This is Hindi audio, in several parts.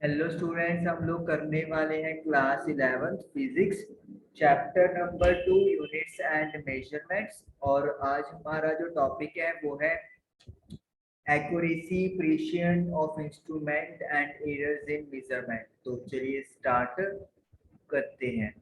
हेलो स्टूडेंट्स, हम लोग करने वाले हैं class 11 physics chapter number 2 units and measurements. और आज हमारा जो टॉपिक है वो है accuracy, precision of instrument and errors in measurement. तो चलिए स्टार्ट करते हैं।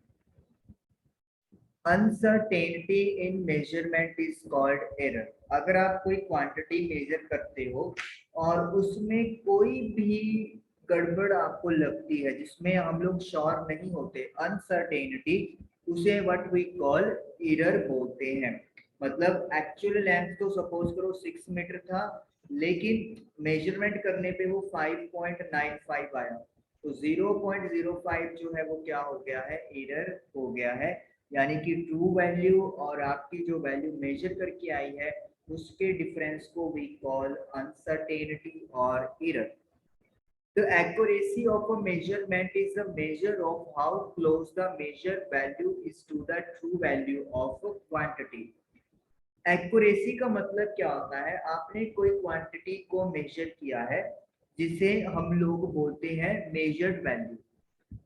Uncertainty in measurement is called error. अगर आप कोई क्वांटिटी मेजर करते हो और उसमें कोई भी गड़बड़ आपको लगती है जिसमें हम लोग श्योर नहीं होते, अनसर्टेनिटी, उसे व्हाट वी कॉल एरर बोलते हैं। मतलब एक्चुअल लेंथ तो सपोज करो 6 मीटर था, लेकिन मेजरमेंट करने पे वो 5.95 आया, तो 0.05 जो है वो क्या हो गया है, एरर हो गया है। यानी कि ट्रू वैल्यू और आपकी जो वैल्यू मेजर करके आई है उसके डिफरेंस को वी कॉल अनसर्टेनिटी और error. The accuracy of a measurement is a measure of how close the measured value is to the true value of a quantity. Accuracy का मतलब क्या होता है, आपने कोई क्वांटिटी को मेजर किया है जिसे हम लोग बोलते हैं मेजर्ड वैल्यू,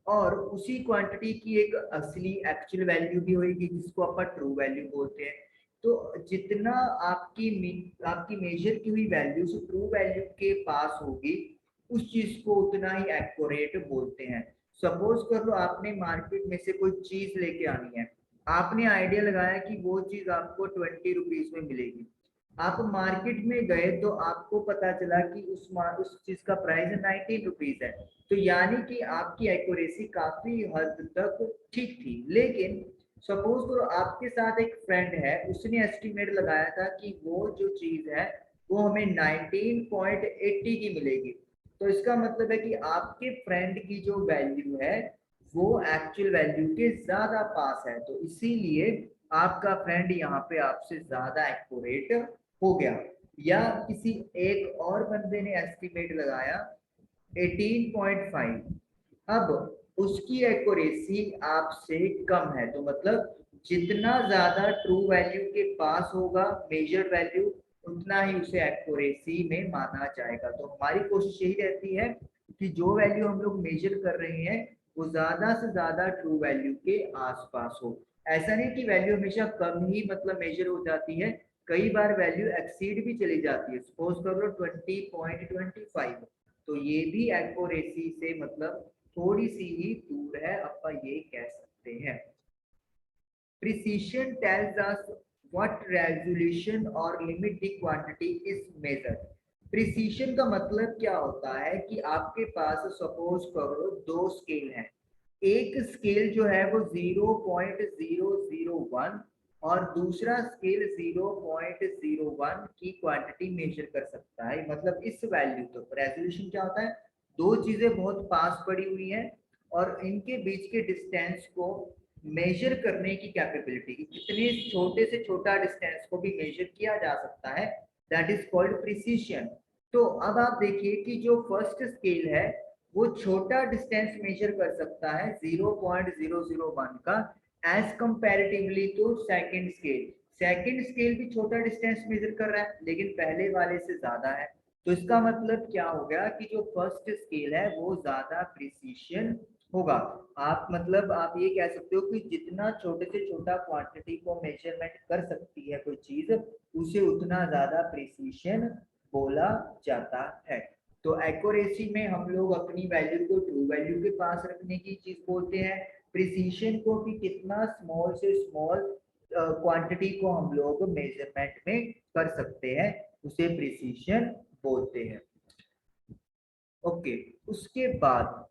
और उसी क्वांटिटी की एक असली एक्चुअल वैल्यू भी होगी जिसको अपन ट्रू वैल्यू बोलते हैं। तो जितना आपकी मेजर की हुई वैल्यू से ट्रू वैल्यू के पास होगी उस चीज को उतना ही एक्यूरेट बोलते हैं। सपोज कर लो आपने मार्केट में से कोई चीज लेके आनी है, आपने आइडिया लगाया कि वो चीज आपको 20 रुपीज में मिलेगी। आप मार्केट में गए तो आपको पता चला कि उस चीज का प्राइस 19 रुपीज है। तो यानी कि आपकी एक्यूरेसी काफी हद तक ठीक थी। लेकिन सपोज करो आपके साथ एक फ्रेंड है, उसने एस्टिमेट लगाया था कि वो जो चीज है वो हमें 19.80 की मिलेगी। तो इसका मतलब है कि आपके फ्रेंड की जो वैल्यू है वो एक्चुअल वैल्यू के ज्यादा पास है, तो इसीलिए आपका फ्रेंड यहाँ पे आपसे ज्यादा एक्यूरेट हो गया। या किसी एक और बंदे ने एस्टिमेट लगाया 18.5, अब उसकी एक्यूरेसी आपसे कम है, तो मतलब जितना ज्यादा ट्रू वैल्यू के पास होगा मेजर्ड वैल्यू, उतना ही उसे एक्यूरेसी में माना जाएगा। तो हमारी कोशिश यही रहती है कि जो वैल्यू हम लोग मेजर कर रहे हैं वो ज्यादा से ज्यादा ट्रू वैल्यू के आसपास हो। ऐसा नहीं कि वैल्यू हमेशा कम ही मतलब मेजर हो जाती है, कई बार वैल्यू एक्सीड भी चली जाती है। सपोज कर लो 20.25, तो ये भी एक्यूरेसी से मतलब थोड़ी सी ही दूर है, अपन ये कह सकते हैं। Precision tells us what resolution or limit the quantity is measured. Precision का मतलब क्या होता है कि आपके पास सपोज करो दो स्केल हैं, एक स्केल जो है वो 0.001 और दूसरा स्केल 0.01 की क्वांटिटी मेजर कर सकता है। मतलब इस वैल्यू तो रेजोल्यूशन क्या होता है, दो चीजें बहुत पास पड़ी हुई हैं और इनके बीच के डिस्टेंस को मेजर करने की कैपेबिलिटी, कितने छोटे से छोटा डिस्टेंस को भी मेजर किया जा सकता है, दैट इज कॉल्ड प्रिसीशन। तो अब आप देखिए कि जो फर्स्ट स्केल है वो छोटा डिस्टेंस मेजर कर सकता है 0.001 का, as comparatively to second scale. Second scale भी छोटा डिस्टेंस मेजर कर रहा है लेकिन पहले वाले से ज्यादा है। तो इसका मतलब क्या हो गया कि जो फर्स्ट स्केल है वो ज्यादा प्रिसीशन होगा। आप मतलब आप ये कह सकते हो कि जितना छोटे से छोटा क्वांटिटी को मेजरमेंट कर सकती है कोई चीज, उसे उतना ज्यादा प्रिसीशन बोला जाता है। तो एक्यूरेसी में हम लोग अपनी वैल्यू को ट्रू वैल्यू के पास रखने की चीज बोलते हैं। प्रिसीशन को कि कितना स्मॉल से स्मॉल क्वांटिटी को हम लोग मेजरमेंट में कर सकते हैं, उसे प्रिसीशन बोलते हैं। ओके, उसके बाद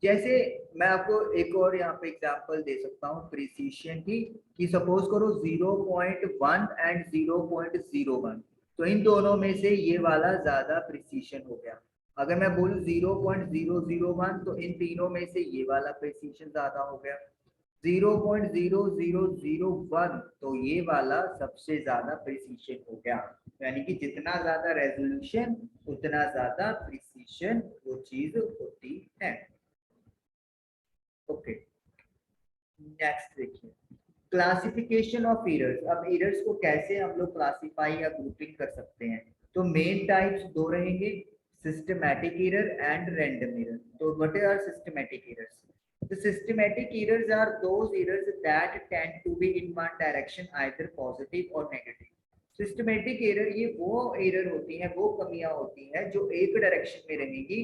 जैसे मैं आपको एक और यहाँ पे एग्जांपल दे सकता हूँ प्रिसीशन की, कि सपोज करो 0.1 एंड 0.01, तो इन दोनों में से ये वाला ज्यादा प्रिसीशन हो गया। अगर मैं बोलूँ 0.001 तो इन तीनों में से ये वाला प्रिसीशन ज्यादा हो गया। 0.0001 तो ये वाला सबसे ज्यादा प्रिसीशन हो गया। यानी कि जितना ज्यादा रेजोल्यूशन उतना ज्यादा प्रिसीशन वो चीज होती है। ओके, नेक्स्ट देखिए क्लासिफिकेशन ऑफ एरर्स। अब एरर्स को कैसे हम लोग क्लासिफाई या ग्रुपिंग कर सकते हैं, तो मेन टाइप्स दो रहेंगे, systematic error and random error. So what are systematic errors? The systematic errors are those errors that tend to be in one direction, either positive or negative. Systematic error ये वो एरर होती है, वो कमियां होती हैं जो एक डायरेक्शन में रहेंगी,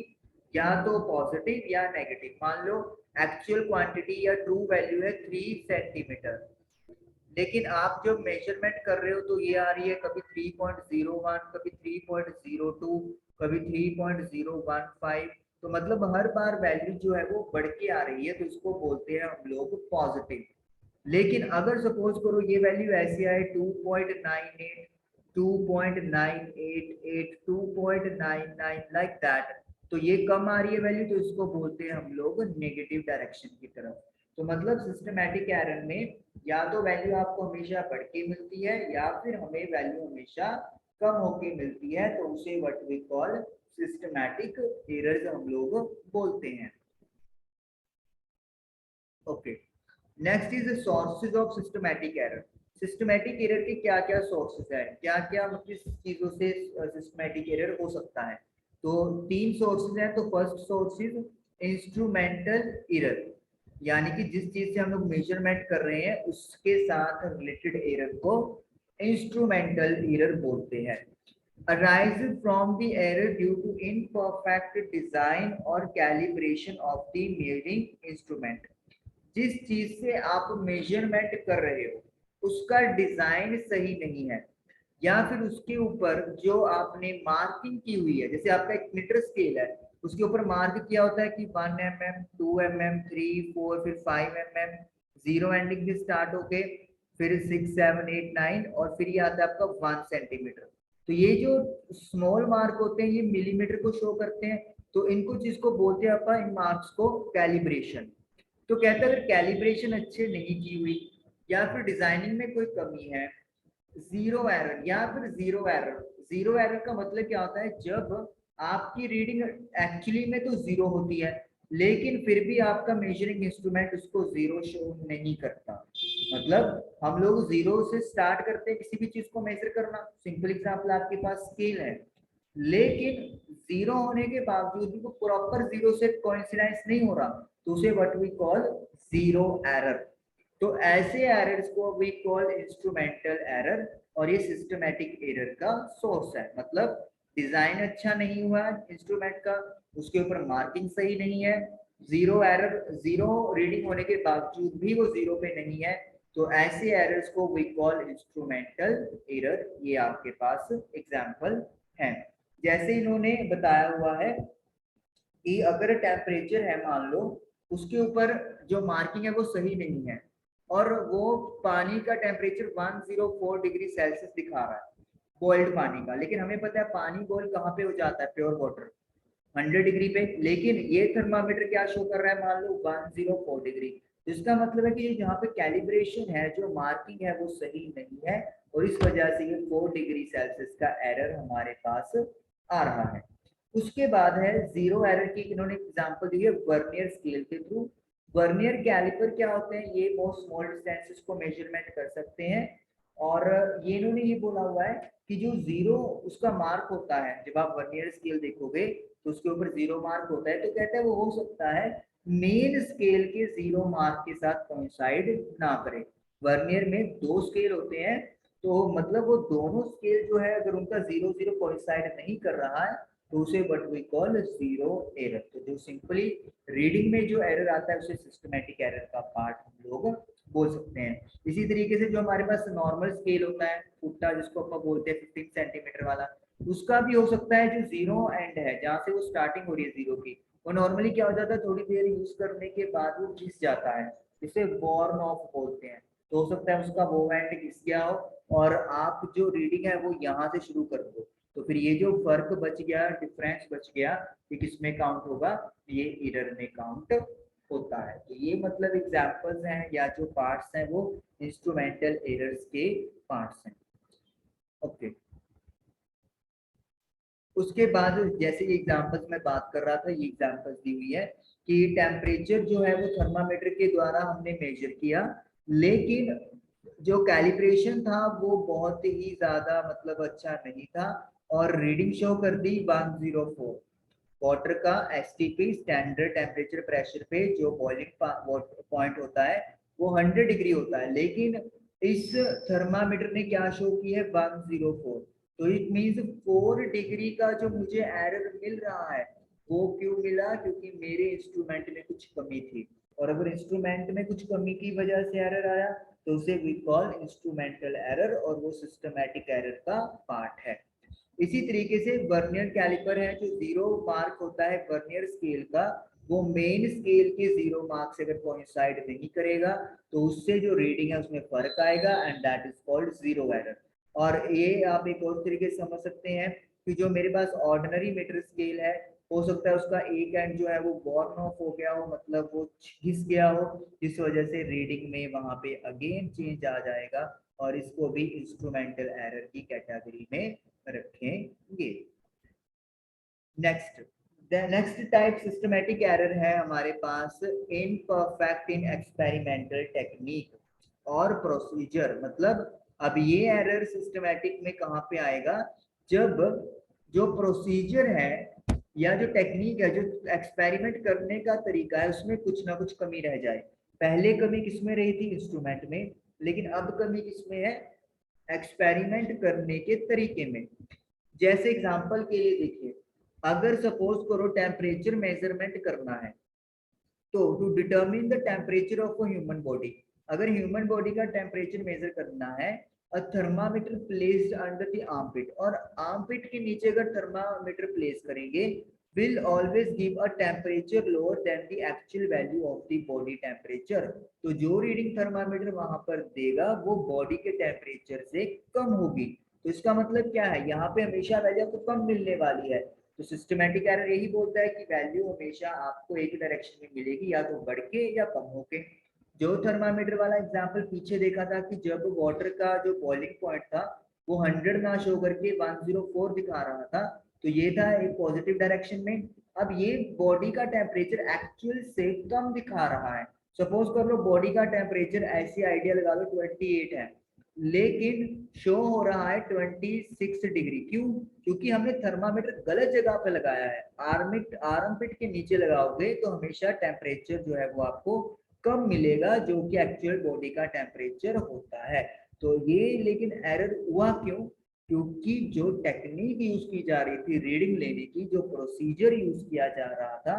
या तो पॉजिटिव या नेगेटिव। मान लो एक्चुअल क्वांटिटी या ट्रू वैल्यू है 3 सेंटीमीटर, लेकिन आप जब मेजरमेंट कर रहे हो तो ये आ रही है कभी 3.01, कभी 3.02, कभी 3.015। तो मतलब हर बार वैल्यू जो है वो बढ़ के आ रही है, तो इसको बोलते हैं हम लोग पॉजिटिव। लेकिन अगर सपोज करो ये वैल्यू ऐसी आए 2.98, 2.988, 2.99 लाइक दैट, तो ये कम आ रही है वैल्यू, तो इसको बोलते हैं हम लोग नेगेटिव डायरेक्शन की तरफ। तो मतलब सिस्टमैटिक एरर में या तो वैल्यू आपको हमेशा बढ़ के मिलती है या फिर हमें वैल्यू हमेशा कम होके मिलती है, तो उसे what we call systematic errors हम लोग बोलते हैं। Okay, next is sources of systematic error. Systematic error के क्या क्या सोर्सेज हैं, क्या क्या मतलब चीजों से सिस्टमैटिक एरर हो सकता है? तो 3 सोर्सेज हैं। तो first source is instrumental error, यानी कि जिस चीज से हम लोग मेजरमेंट कर रहे हैं उसके साथ रिलेटेड एरर को इंस्ट्रूमेंटल एरर बोलते हैं। arises from the error due to imperfect design or calibration of the measuring instrument। जिस चीज से आप मेजरमेंट कर रहे हो उसका डिजाइन सही नहीं है, या फिर उसके ऊपर जो आपने मार्किंग की हुई है, जैसे आपका एक मीटर स्केल है, उसके ऊपर मार्क किया होता है कि 1 mm, 2 mm, 3, 4, फिर 5 mm, जीरो एंडिंग भी स्टार्ट होके फिर 6, 7, 8, 9 और फिर ये आता है आपका 1 सेंटीमीटर। तो ये जो स्मॉल मार्क होते हैं ये मिलीमीटर को शो करते हैं, तो इनको जिसको बोलते हैं अपन इन मार्क्स को कैलिब्रेशन। तो कहते हैं अगर कैलिब्रेशन अच्छे नहीं की हुई या फिर डिजाइनिंग में कोई कमी है, जीरो एरर या फिर जीरो एरर। जीरो एरर का मतलब क्या होता है, जब आपकी रीडिंग एक्चुअली में तो जीरो होती है लेकिन फिर भी आपका मेजरिंग इंस्ट्रूमेंट उसको जीरो शो नहीं करता। मतलब हम लोग जीरो से स्टार्ट करते हैं किसी भी चीज को मेजर करना। सिंपल एग्जांपल, आपके पास स्केल है लेकिन जीरो होने के बावजूद भी वो प्रॉपर जीरो से कोइंसिडेंस नहीं हो रहा, तो उसे what we call zero error. तो ऐसे एरर्स को वी कॉल इंस्ट्रूमेंटल एरर, और ये सिस्टमैटिक एरर का सोर्स है। मतलब डिजाइन अच्छा नहीं हुआ इंस्ट्रूमेंट का, उसके ऊपर मार्किंग सही नहीं है, जीरो एरर, जीरो रीडिंग होने के बावजूद भी वो जीरो पे नहीं है, तो ऐसे एरर्स को वी कॉल इंस्ट्रूमेंटल एरर। ये आपके पास एग्जांपल है। जैसे इन्होंने बताया हुआ है कि अगर टेम्परेचर है मान लो, उसके ऊपर जो मार्किंग है वो सही नहीं है और वो पानी का टेम्परेचर 104 डिग्री सेल्सियस दिखा रहा है बॉइल्ड पानी का, लेकिन हमें पता है पानी बॉइल कहाँ पे हो जाता है, प्योर वाटर 100 डिग्री पे, लेकिन ये थर्मामीटर क्या शो कर रहा है मान लो 104 डिग्री। तो इसका मतलब है कि जहाँ पे कैलिब्रेशन है, जो मार्किंग है वो सही नहीं है और इस वजह से ये 4 डिग्री सेल्सियस का एरर हमारे पास आ रहा है। उसके बाद है जीरो एरर की, इन्होंने एग्जांपल दी है वर्नियर स्केल के थ्रू। वर्नियर कैलिपर क्या होते हैं, ये बहुत स्मॉल डिस्टेंसेस को मेजरमेंट कर सकते हैं, और ये इन्होंने ये बोला हुआ है कि जो जीरो उसका मार्क होता है, जब आप वर्नियर स्केल देखोगे तो उसके ऊपर जीरो मार्क होता है, तो कहता है वो हो सकता है मेन स्केल के जीरो मार्क के साथ कोइंसाइड ना करे। वर्नियर में 2 स्केल होते हैं, तो मतलब वो दोनों स्केल जो है अगर उनका जीरो जीरो कोइंसाइड नहीं कर रहा है तो उसे what we call zero error. तो जो सिंपली रीडिंग में जो एरर आता है उसे सिस्टमैटिक एरर का पार्ट हम लोग बोल सकते हैं। इसी तरीके से जो हमारे पास नॉर्मल स्केल होता है फुट्टा, जिसको अपन बोलते हैं 15 सेंटीमीटर वाला, उसका भी हो सकता है जो जीरो एंड है, जहाँ से वो स्टार्टिंग हो रही है जीरो की, वो नॉर्मली क्या हो जाता है थोड़ी देर यूज करने के बाद वो घिस जाता है, जिसे बॉर्न ऑफ बोलते हैं। तो हो सकता है उसका वो एंड घिस गया हो और आप जो रीडिंग है वो यहाँ से शुरू कर दो, तो फिर ये जो फर्क बच गया, डिफरेंस बच गया, ये किसमें काउंट होगा, ये एरर में काउंट होता है। तो ये मतलब एग्जांपल्स हैं या जो पार्ट्स हैं वो इंस्ट्रूमेंटल एरर्स के पार्ट्स हैं। ओके, उसके बाद जैसे ये एग्जांपल्स मैं बात कर रहा था, ये एग्जांपल्स दी हुई है कि टेम्परेचर जो है वो थर्मामीटर के द्वारा हमने मेजर किया, लेकिन जो कैलिब्रेशन था वो बहुत ही ज्यादा मतलब अच्छा नहीं था और रीडिंग शो कर दी 104। वाटर का एसटीपी स्टैंडर्ड टेम्परेचर प्रेशर पे जो बॉइलिंग पॉइंट होता है वो 100 डिग्री होता है, लेकिन इस थर्मामीटर ने क्या शो की है 104। तो इट मींस 4 डिग्री का जो मुझे एरर मिल रहा है वो क्यों मिला, क्योंकि मेरे इंस्ट्रूमेंट में कुछ कमी थी। और अगर इंस्ट्रूमेंट में कुछ कमी की वजह से एरर आया तो उसे वी कॉल इंस्ट्रूमेंटल एरर, और वो सिस्टमैटिक एरर का पार्ट है। इसी तरीके से वर्नियर कैलिपर है, जो 0 मार्क होता है वर्नियर स्केल का, वो मेन स्केल के 0 मार्क से अगर कोइंसाइड नहीं करेगा तो उससे जो रीडिंग है उसमें फर्क आएगा, and that is called zero error. और ये आप एक और तरीके से समझ सकते हैं कि जो मेरे पास ऑर्डिनरी मीटर स्केल है, हो सकता है उसका एक एंड जो है वो बॉर्न ऑफ हो गया हो, मतलब वो घिस गया हो, जिस वजह से रीडिंग में वहां पे अगेन चेंज आ जाएगा, और इसको भी इंस्ट्रूमेंटल एरर की कैटेगरी में रखेंगे। Next, the next type systematic error है हमारे पास इनपरफेक्ट इन एक्सपेरिमेंटल टेक्निक और प्रोसीजर। मतलब अब ये एरर सिस्टमैटिक में कहाँ पे आएगा, जब जो प्रोसीजर है या जो टेक्निक है, जो एक्सपेरिमेंट करने का तरीका है, उसमें कुछ ना कुछ कमी रह जाए। पहले कमी किसमें रही थी, इंस्ट्रूमेंट में, लेकिन अब कमी किसमें है, एक्सपेरिमेंट करने के तरीके में। जैसे एग्जांपल के लिए देखिए, अगर सपोज करो टेम्परेचर मेजरमेंट करना है, तो to determine the temperature of a human body, अगर ह्यूमन बॉडी का टेम्परेचर मेजर करना है, a thermometer placed under the armpit, और आर्मपिट के नीचे अगर थर्मामीटर प्लेस करेंगे, will always give a temperature lower than the actual value of the body temperature। तो जो रीडिंग थर्मामीटर वहां पर देगा वो बॉडी के टेम्परेचर से कम होगी। तो इसका मतलब क्या है, यहाँ पे हमेशा वैल्यू आपको कम मिलने वाली है। तो सिस्टमैटिक एरर यही बोलता है कि वैल्यू हमेशा आपको एक डायरेक्शन में मिलेगी, या तो बढ़ के या कम होके। जो थर्मामीटर वाला एग्जांपल पीछे देखा था कि जब वाटर का जो बॉइलिंग पॉइंट था वो 100 ना शो करके 104 दिखा रहा था, तो ये था एक पॉजिटिव डायरेक्शन में। अब ये बॉडी का टेम्परेचर एक्चुअल से कम दिखा रहा है। सपोज कर लो बॉडी का टेम्परेचर ऐसी आइडिया लगा लो 28 है, लेकिन शो हो रहा है 26 डिग्री। क्यों, क्योंकि हमने थर्मामीटर गलत जगह पे लगाया है। आर्मपिट के नीचे लगाओगे तो हमेशा टेम्परेचर जो है वो आपको कम मिलेगा, जो कि एक्चुअल बॉडी का टेम्परेचर होता है। तो ये लेकिन एरर हुआ क्यों, क्योंकि जो टेक्निक यूज की जा रही थी रीडिंग लेने की, जो प्रोसीजर यूज किया जा रहा था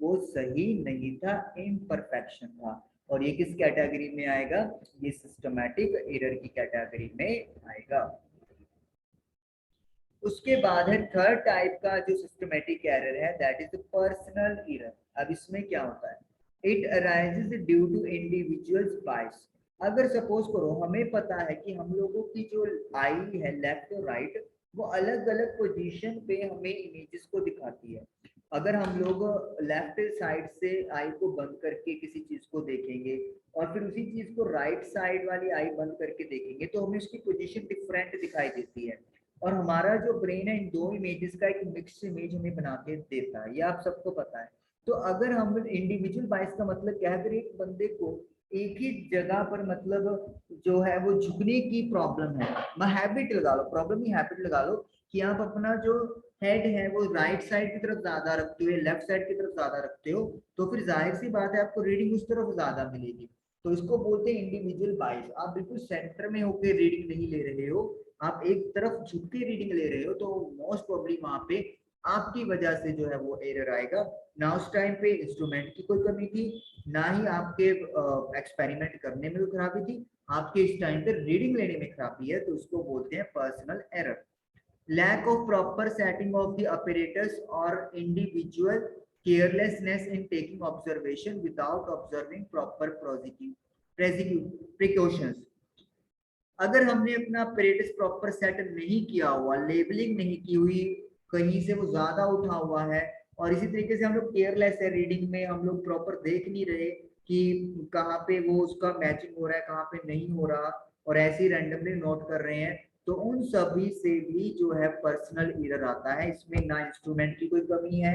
वो सही नहीं था, इम्परफेक्शन था। और ये किस कैटेगरी में आएगा, ये सिस्टमैटिक एरर की कैटेगरी में आएगा। उसके बाद है थर्ड टाइप का जो सिस्टमैटिक एरर है, दैट इज पर्सनल एरर। अब इसमें क्या होता है, it arises due to individual's bias. अगर सपोज करो हमें पता है कि हम लोगों की जो आई है लेफ्ट और राइट, वो अलग अलग पोजीशन पे हमें इमेजेस को दिखाती है। अगर हम लोग लेफ्ट साइड से आई को बंद करके किसी चीज को देखेंगे और फिर उसी चीज को राइट साइड वाली आई बंद करके देखेंगे, तो हमें उसकी पोजीशन डिफरेंट दिखाई देती है। और हमारा जो ब्रेन है इन दो इमेजेस का एक मिक्स इमेज हमें बना के देता है, ये आप सबको पता है। तो अगर हम इंडिविजुअल बाइस का मतलब क्या है, अगर एक बंदे को एक ही जगह पर मतलब जो है वो झुकने की प्रॉब्लम है, हैबिट लगा लो, प्रॉब्लम ही हैबिट लगा लो, कि आप अपना जो हेड है वो राइट साइड की तरफ ज्यादा रखते हो, लेफ्ट साइड की तरफ ज्यादा रखते हो, तो फिर जाहिर सी बात है आपको रीडिंग उस तरफ ज्यादा मिलेगी। तो इसको बोलते हैं इंडिविजुअल बाइस। आप बिल्कुल सेंटर में होकर रीडिंग नहीं ले रहे हो, आप एक तरफ झुक के रीडिंग ले रहे हो, तो मोस्ट प्रोबेबली वहां पे आपकी वजह से जो है वो एरर आएगा। ना उस टाइम पे इंस्ट्रूमेंट की कोई कमी थी, ना ही आपके एक्सपेरिमेंट करने में कोई खराबी थी, आपके इस टाइम पे रीडिंग लेने में खराबी है, तो उसको बोलते हैं personal error. Lack of proper setting of the apparatus or individual carelessness in taking observation without observing proper precautions। अगर हमने अपना apparatus प्रॉपर सेट नहीं किया हुआ, लेबलिंग नहीं की हुई, कहीं से वो ज्यादा उठा हुआ है, और इसी तरीके से हम लोग केयरलेस है रीडिंग में, हम लोग प्रॉपर देख नहीं रहे कि कहाँ पे वो उसका मैचिंग हो रहा है कहाँ पे नहीं हो रहा, और ऐसे ही रैंडमली नोट कर रहे हैं, तो उन सभी से भी जो है पर्सनल एरर आता है। इसमें ना इंस्ट्रूमेंट की कोई कमी है,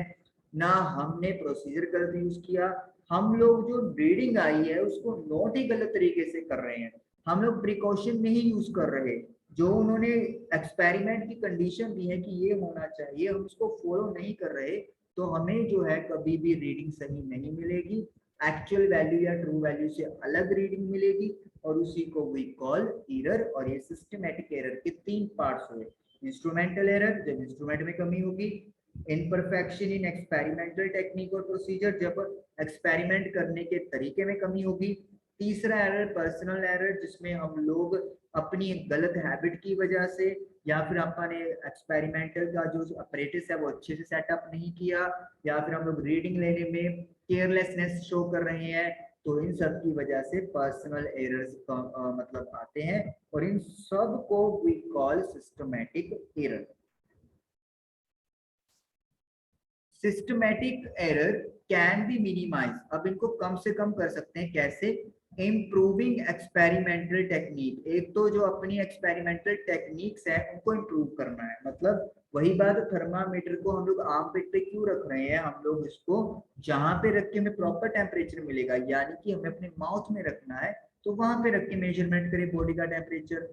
ना हमने प्रोसीजर गलत यूज किया, हम लोग जो रीडिंग आई है उसको नोट ही गलत तरीके से कर रहे हैं, हम लोग प्रिकॉशन नहीं यूज कर रहे। जो उन्होंने एक्सपेरिमेंट की कंडीशन दी है कि ये होना चाहिए, हम उसको फॉलो नहीं कर रहे, तो हमें जो है कभी भी रीडिंग सही नहीं मिलेगी, एक्चुअल वैल्यू या ट्रू वैल्यू से अलग रीडिंग मिलेगी, और उसी को वी कॉल एरर। और ये सिस्टमैटिक एरर के 3 पार्ट्स हुए। इंस्ट्रूमेंटल एरर, जब इंस्ट्रूमेंट में कमी होगी। इनपरफेक्शन इन एक्सपेरिमेंटल टेक्निक और प्रोसीजर, जब एक्सपेरिमेंट करने के तरीके में कमी होगी। तीसरा एरर पर्सनल एरर, जिसमें हम लोग अपनी गलत हैबिट की वजह से या फिर अपने एक्सपेरिमेंटल का जो अपरेटिस है वो अच्छे से सेटअप नहीं किया, या फिर हम लोग रीडिंग लेने में केयरलेसनेस शो कर रहे हैं, तो इन सब की वजह से पर्सनल एरर्स मतलब आते हैं, और इन सब को we call systematic error. Systematic error can be minimize, अब इनको कम से कम कर सकते हैं कैसे? Improving experimental technique. एक तो जो अपनी एक्सपेरिमेंटल टेक्निक्स है उनको इम्प्रूव करना है, मतलब वही बात, थर्मामीटर को हम लोग आम पेट पे क्यों रख रहे हैं? हम लोग इसको जहां पे रख के हमें प्रॉपर टेम्परेचर मिलेगा, यानी कि हमें अपने माउथ में रखना है, तो वहां पे रख के मेजरमेंट करें बॉडी का टेम्परेचर।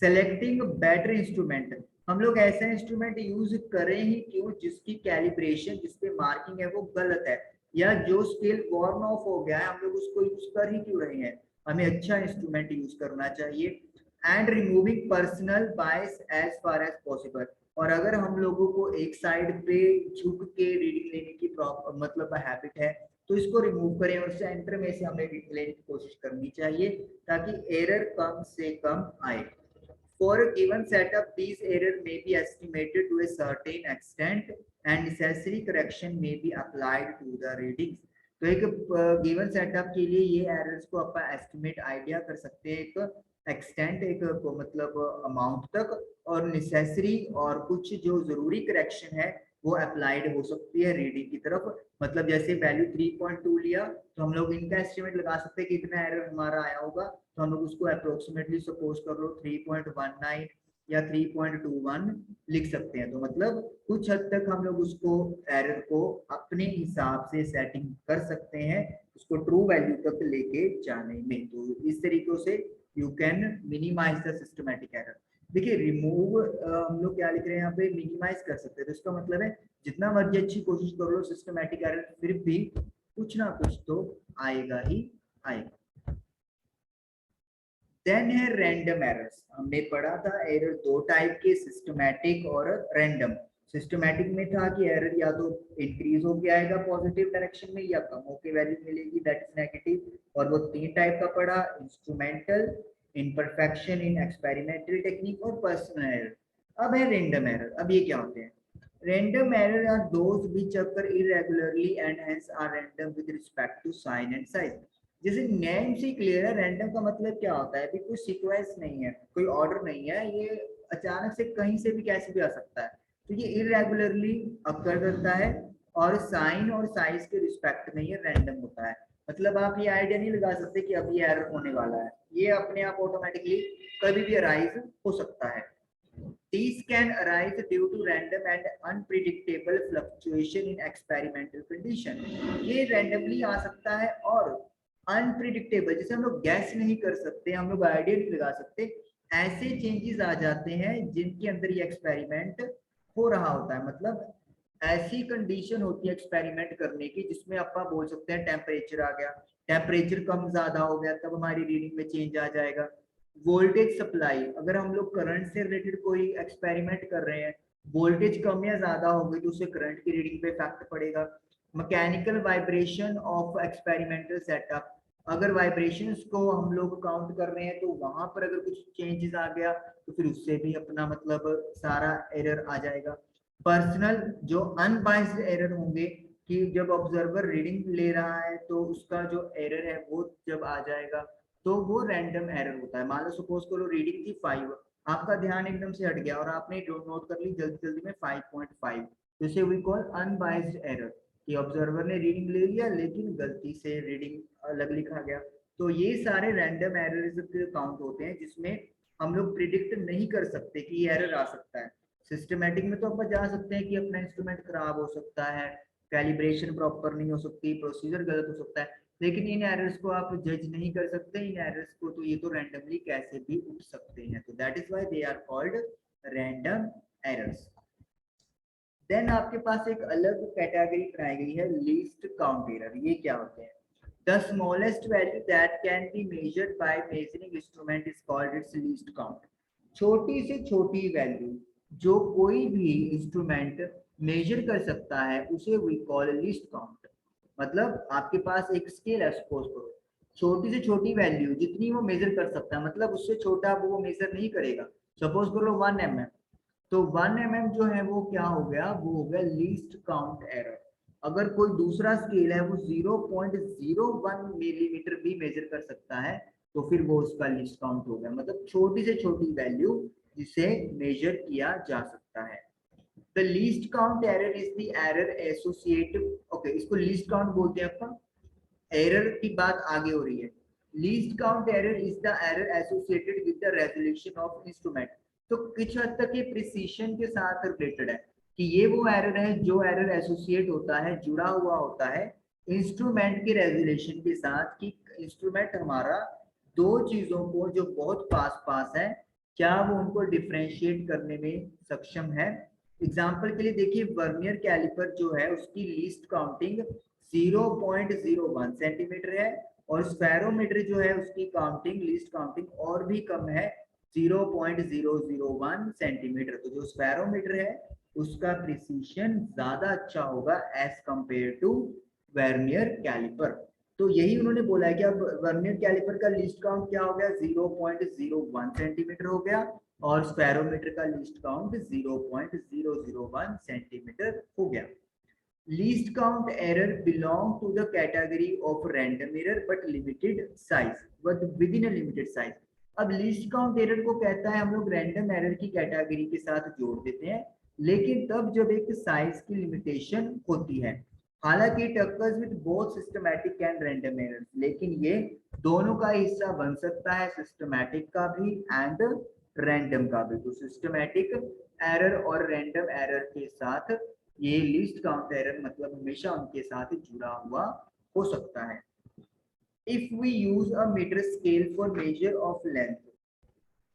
सेलेक्टिंग बेटर इंस्ट्रूमेंट, हम लोग ऐसा इंस्ट्रूमेंट यूज करें ही क्यों जिसकी कैलिब्रेशन, जिसपे मार्किंग है वो गलत है, या जो स्केल वॉर्न ऑफ हो गया है हम लोग उसको यूज कर ही क्यों रहे हैं? हमें अच्छा इंस्ट्रूमेंट यूज करना चाहिए। And removing personal bias as far as possible, और अगर हम लोगों को एक साइड पे झुक के रीडिंग लेने की मतलब हैबिट है, तो इसको रिमूव करें और सेंटर में से हमें रीडिंग लेने की कोशिश करनी चाहिए, ताकि एरर कम से कम आए। For a given setup, these errors may be estimated to a certain extent and necessary correction may be applied to the readings. तो एक गिवन सेटअप के लिए ये एरर्स को अपन एस्टिमेट आइडिया कर सकते हैं एक एक्सटेंट, एक मतलब अमाउंट तक, और नेसेसरी और कुछ जो जरूरी करेक्शन है वो अप्लाइड हो सकती है रीडिंग की तरफ। मतलब जैसे वैल्यू 3.2 लिया, तो हम लोग इनका एस्टिमेट लगा सकते हैं कि इतना एरर हमारा आया होगा, तो हम लोग उसको अप्रोक्सीमेटली सपोज कर लो 3.19 या 3.21 लिख सकते हैं। तो मतलब कुछ हद तक हम लोग उसको एरर को अपने हिसाब से सेटिंग कर सकते हैं, उसको ट्रू वैल्यू तक लेके जाने में। तो इस तरीके से you can minimize the systematic error. देखिए रिमूव हम लोग क्या लिख रहे हैं यहाँ पे, मिनिमाइज कर सकते हैं, तो इसका मतलब है जितना मर्जी अच्छी कोशिश कर लो सिस्टमैटिक एरर फिर भी कुछ ना कुछ तो आएगा ही आएगा। देन है रैंडम एरर्स। हमने पढ़ा था एरर 2 टाइप के, सिस्टमैटिक और रैंडम। सिस्टमैटिक में था कि एरर या तो इंक्रीज होके आएगा पॉजिटिव डायरेक्शन में, या कम होके वैल्यू मिलेगी दैट इज नेगेटिव, और वो 3 टाइप का पढ़ा, instrumental, imperfection in experimental technique और पर्सनल एरर। अब है रैंडम एरर। अब ये क्या होते हैं? Random error are those which occur irregularly and hence are random with respect to sign and size. जैसे नेम से क्लियर है, रैंडम का मतलब क्या होता है? अभी कोई सीक्वेंस नहीं है, कोई ऑर्डर नहीं है, ये अचानक से कहीं से भी कैसे भी आ सकता है, तो ये इरेगुलरली अकर करता है, और साइन और साइज के रिस्पेक्ट में ये रैंडम होता है। मतलब आप ये आइडिया नहीं लगा सकते कि अब ये एरर होने वाला है, ये अपने आप ऑटोमेटिकली कभी भी अराइज हो सकता है। These can arise due to random and unpredictable fluctuation in experimental condition. ये randomly आ सकता है, और unpredictable, जैसे हम लोग गैस नहीं कर सकते, हम लोग आइडिया नहीं लगा सकते, ऐसे चेंजेस आ जाते हैं जिनके अंदर ये एक्सपेरिमेंट हो रहा होता है। मतलब ऐसी कंडीशन होती है एक्सपेरिमेंट करने की जिसमें अपन बोल सकते हैं टेम्परेचर आ गया, टेम्परेचर कम ज्यादा हो गया, तब हमारी रीडिंग में चेंज आ जाएगा। वोल्टेज सप्लाई, अगर हम लोग करंट से रिलेटेड कोई एक्सपेरिमेंट कर रहे हैं, वोल्टेज कम या ज्यादा हो गई तो उससे करंट की रीडिंग पे इफेक्ट पड़ेगा। Mechanical vibration of experimental setup, अगर वाइब्रेशंस को हम लोग काउंट कर रहे हैं तो वहां पर अगर कुछ चेंजेस आ गया तो फिर उससे भी अपना मतलब सारा एरर आ जाएगा। पर्सनल जो अनबाइस्ड एरर होंगे, कि जब ऑब्जर्वर रीडिंग ले रहा है तो उसका जो एरर है वो जब आ जाएगा, तो वो रैंडम एरर होता है। मान लो सपोज करो रीडिंग थी 5, आपका ध्यान एकदम से हट गया और आपने नोट कर ली जल्दी जल्दी में 5.5, तो इसे वी कॉल अनबाइस्ड एरर, कि ऑब्जर्वर ने रीडिंग ले लिया लेकिन गलती से रीडिंग अलग लिखा गया। तो ये सारे रैंडम एरर्स काउंट होते हैं जिसमें हम लोग प्रिडिक्ट नहीं कर सकते कि ये एरर आ सकता है। सिस्टमैटिक में तो अपन जा सकते हैं कि अपना इंस्ट्रूमेंट खराब हो सकता है, कैलिब्रेशन प्रॉपर नहीं हो सकती, प्रोसीजर गलत हो सकता है, लेकिन इन एरर्स को आप जज नहीं कर सकते। इन एरर्स को तो ये तो रैंडमली कैसे भी उठ सकते हैं, तो that is why they are called random errors. Then आपके पास एक अलग कैटेगरी बनाई गई है लीस्ट काउंट एरर। ये क्या होते हैं? The smallest value that can be measured by measuring instrument is called its least count. छोटी से छोटी वैल्यू जो कोई भी इंस्ट्रूमेंट मेजर कर सकता है उसे वी कॉल लीस्ट काउंट। मतलब आपके पास एक स्केल है, सपोज करो, छोटी से छोटी वैल्यू जितनी वो मेजर कर सकता है, मतलब उससे छोटा वो मेजर नहीं करेगा। सपोज करो 1 mm, तो 1 mm जो है वो क्या हो गया, वो हो गया लीस्ट काउंट एरर। अगर कोई दूसरा स्केल है वो 0.01 मिलीमीटर भी मेजर कर सकता है तो फिर वो उसका लीस्ट काउंट हो गया। मतलब छोटी से छोटी वैल्यू जिसे मेजर किया जा सकता है। The least count error is the error associative, okay, इसको लीस्ट काउंट बोलते हैं अपन। एरर की बात आगे हो रही है। Least count error is the error associated with the resolution of instrument. तो कुछ हद तक ये प्रिसीशन के साथ रिलेटेड है कि ये वो एरर है जो एरर एसोसिएट होता है, जुड़ा हुआ होता है इंस्ट्रूमेंट के रेजोल्यूशन के साथ, कि इंस्ट्रूमेंट हमारा दो चीजों को जो बहुत पास पास है क्या वो उनको डिफरेंशिएट करने में सक्षम है। एग्जाम्पल के लिए देखिए, वर्नियर कैलिपर जो है उसकी लीस्ट काउंटिंग 0.01 सेंटीमीटर है, और स्फेरोमीटर जो है उसकी काउंटिंग, लीस्ट काउंटिंग और भी कम है, 0.001 सेंटीमीटर। तो जो स्फेरोमीटर है उसका प्रिसीशन ज्यादा अच्छा होगा as compare to vernier calliper. तो यही उन्होंने बोला है कि अब वर्नियर कैलिपर का लीस्ट काउंट क्या हो गया, 0.01 सेंटीमीटर हो गया, और स्फेरोमीटर का लीस्ट काउंट 0.001 सेंटीमीटर हो गया। Least count error belong to the category of random error but limited size, but within a limited size। अब लीस्ट काउंट एरर को कहता है हम लोग रैंडम एरर की कैटेगरी के साथ जोड़ देते हैं, लेकिन तब जब एक साइज की लिमिटेशन होती है। हालांकि it occurs with both systematic and random error, लेकिन ये दोनों का हिस्सा बन सकता है, सिस्टमैटिक का भी एंड रैंडम का भी। तो सिस्टमैटिक एरर और रैंडम एरर के साथ ये लीस्ट काउंट एरर मतलब हमेशा उनके साथ जुड़ा हुआ हो सकता है। If we use a metre scale for measure of length,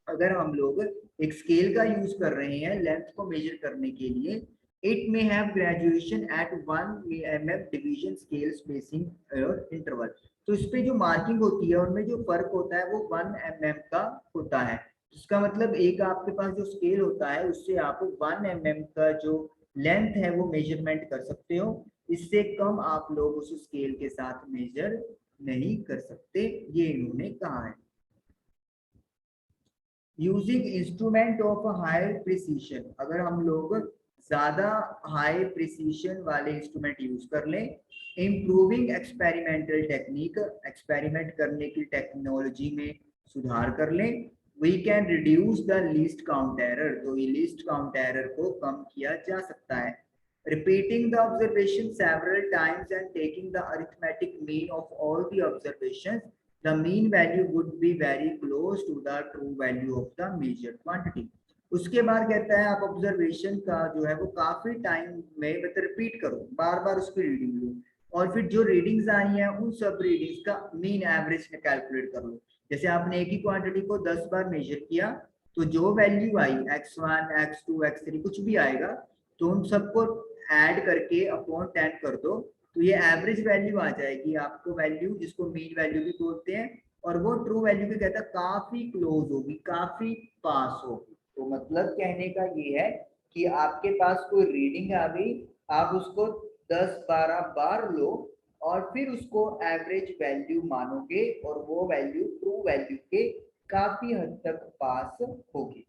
अगर हम लोग एक स्केल का यूज कर रहे हैं लेंथ को मेजर करने के लिए, it may have graduation at 1 mm division scale spacing और इंटरवल। तो इस पे जो मार्किंग होती है उनमें जो फर्क होता है वो 1 mm का होता है। इसका मतलब एक आपके पास जो स्केल होता है उससे आप 1 mm का जो लेंथ है वो मेजरमेंट कर सकते हो, इससे कम आप लोग उस स्केल के साथ मेजर नहीं कर सकते, ये इन्होंने कहा है। Using instrument of high precision, अगर हम लोग ज्यादा हाई प्रिसीशन वाले इंस्ट्रूमेंट यूज कर लें, इम्प्रूविंग एक्सपेरिमेंटल टेक्निक, एक्सपेरिमेंट करने की टेक्नोलॉजी में सुधार कर लें, we can reduce the least count error, तो ये लीस्ट काउंट एरर को कम किया जा सकता है। Repeating the observation several times and taking the arithmetic mean of all the observations, the mean value would be very close to the true value of the measured quantity। उसके बाद कहता है आप ऑब्जर्वेशन का जो है वो काफी टाइम में मतलब रिपीट करो, बार बार उसकी रीडिंग लो, और फिर जो रीडिंग्स आई हैं उन सब रीडिंग्स का मीन एवरेज कैलकुलेट कर लो। जैसे आपने एक ही क्वांटिटी को 10 बार मेजर किया तो जो वैल्यू आई x1 x2 x3 कुछ भी आएगा, तो उन सबको ऐड करके अपॉन 10 कर दो, तो ये एवरेज वैल्यू आ जाएगी आपको, वैल्यू जिसको मीन वैल्यू भी बोलते हैं, और वो ट्रू वैल्यू भी कहता है काफी क्लोज होगी, काफी पास होगी। तो मतलब कहने का ये है कि आपके पास कोई रीडिंग आ गई, आप उसको 10-12 बार लो और फिर उसको एवरेज वैल्यू मानोगे और वो वैल्यू ट्रू वैल्यू के काफी हद तक पास होगी।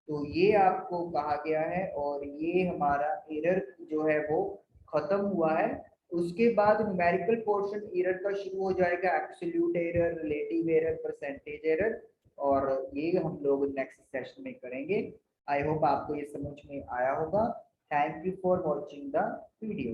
तो ये आपको कहा गया है, और ये हमारा एरर जो है वो खत्म हुआ है। उसके बाद न्यूमेरिकल पोर्शन एरर का शुरू हो जाएगा, absolute error, relative error, percentage error, और ये हम लोग नेक्स्ट सेशन में करेंगे। आई होप आपको ये समझ में आया होगा। Thank you for watching the video.